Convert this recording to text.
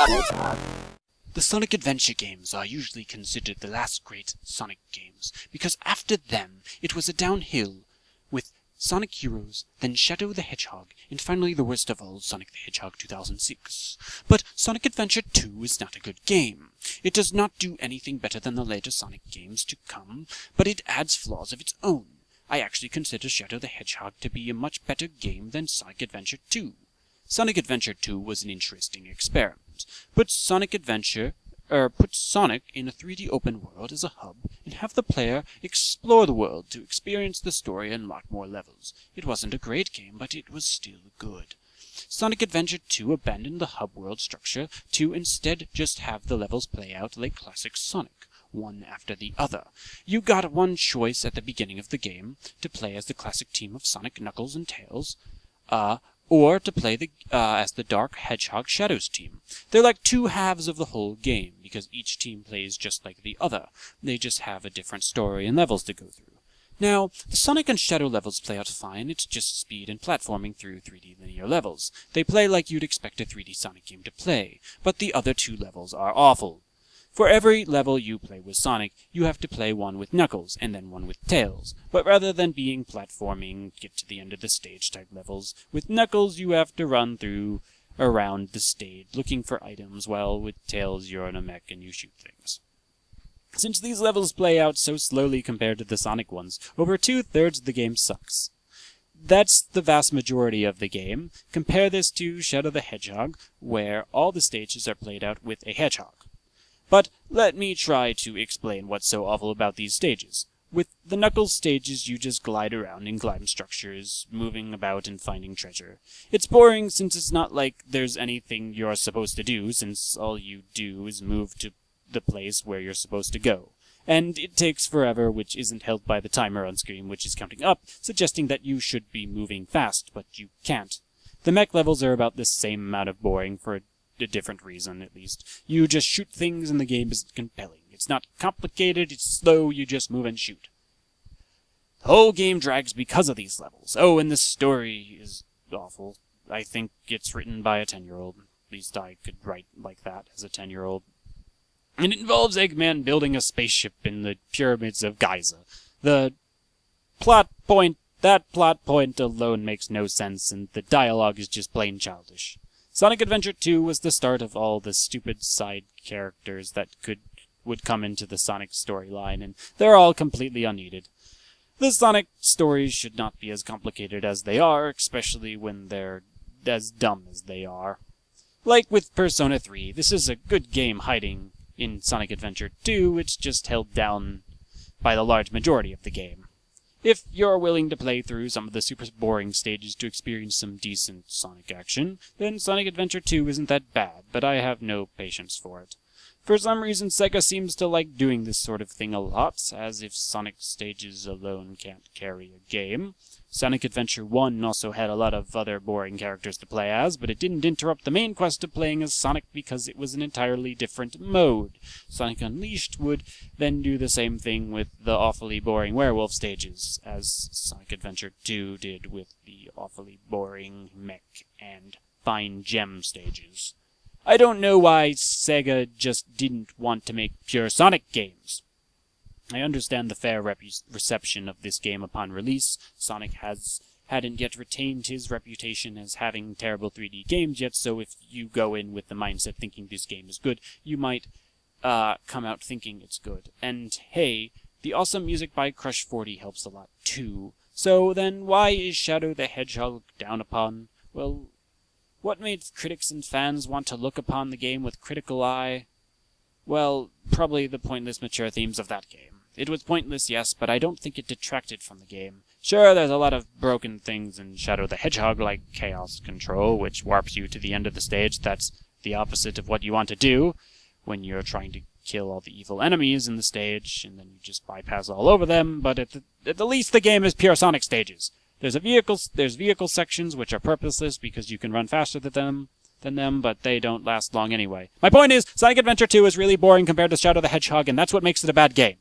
The Sonic Adventure games are usually considered the last great Sonic games, because after them it was a downhill, with Sonic Heroes, then Shadow the Hedgehog, and finally the worst of all, Sonic the Hedgehog 2006. But Sonic Adventure 2 is not a good game. It does not do anything better than the later Sonic games to come, but it adds flaws of its own. I actually consider Shadow the Hedgehog to be a much better game than Sonic Adventure 2. Sonic Adventure 2 was an interesting experiment. Put Sonic in a 3D open world as a hub, and have the player explore the world to experience the story and unlock more levels. It wasn't a great game, but it was still good. Sonic Adventure 2 abandoned the hub world structure to instead just have the levels play out like classic Sonic, one after the other. You got one choice at the beginning of the game, to play as the classic team of Sonic, Knuckles, and Tails, or to play as the Dark Hedgehog Shadows team. They're like two halves of the whole game, because each team plays just like the other. They just have a different story and levels to go through. Now, the Sonic and Shadow levels play out fine. It's just speed and platforming through 3D linear levels. They play like you'd expect a 3D Sonic game to play, but the other two levels are awful. For every level you play with Sonic, you have to play one with Knuckles, and then one with Tails. But rather than being platforming, get to the end of the stage type levels, with Knuckles you have to run around the stage looking for items, while with Tails you're in a mech and you shoot things. Since these levels play out so slowly compared to the Sonic ones, over 2/3 of the game sucks. That's the vast majority of the game. Compare this to Shadow the Hedgehog, where all the stages are played out with a hedgehog. But let me try to explain what's so awful about these stages. With the Knuckles stages, you just glide around and climb structures, moving about and finding treasure. It's boring since it's not like there's anything you're supposed to do, since all you do is move to the place where you're supposed to go. And it takes forever, which isn't helped by the timer on screen, which is counting up, suggesting that you should be moving fast, but you can't. The mech levels are about the same amount of boring for a different reason, at least. You just shoot things and the game isn't compelling. It's not complicated, it's slow, you just move and shoot. The whole game drags because of these levels. Oh, and the story is awful. I think it's written by a 10-year-old. At least I could write like that as a 10-year-old. And it involves Eggman building a spaceship in the pyramids of Giza. That plot point alone makes no sense, and the dialogue is just plain childish. Sonic Adventure 2 was the start of all the stupid side characters that would come into the Sonic storyline, and they're all completely unneeded. The Sonic stories should not be as complicated as they are, especially when they're as dumb as they are. Like with Persona 3, this is a good game hiding in Sonic Adventure 2, it's just held down by the large majority of the game. If you're willing to play through some of the super boring stages to experience some decent Sonic action, then Sonic Adventure 2 isn't that bad, but I have no patience for it. For some reason, Sega seems to like doing this sort of thing a lot, as if Sonic stages alone can't carry a game. Sonic Adventure 1 also had a lot of other boring characters to play as, but it didn't interrupt the main quest of playing as Sonic because it was an entirely different mode. Sonic Unleashed would then do the same thing with the awfully boring werewolf stages, as Sonic Adventure 2 did with the awfully boring mech and fine gem stages. I don't know why Sega just didn't want to make pure Sonic games. I understand the fair reception of this game upon release. Sonic hadn't yet retained his reputation as having terrible 3D games yet, so if you go in with the mindset thinking this game is good, you might come out thinking it's good. And hey, the awesome music by Crush 40 helps a lot too. So then why is Shadow the Hedgehog looked down upon? Well, what made critics and fans want to look upon the game with critical eye? Well, probably the pointless mature themes of that game. It was pointless, yes, but I don't think it detracted from the game. Sure, there's a lot of broken things in Shadow the Hedgehog, like Chaos Control, which warps you to the end of the stage. That's the opposite of what you want to do when you're trying to kill all the evil enemies in the stage, and then you just bypass all over them, but at the least the game is pure Sonic stages. There's vehicle sections which are purposeless because you can run faster than them, but they don't last long anyway. My point is, Sonic Adventure 2 is really boring compared to Shadow the Hedgehog, and that's what makes it a bad game.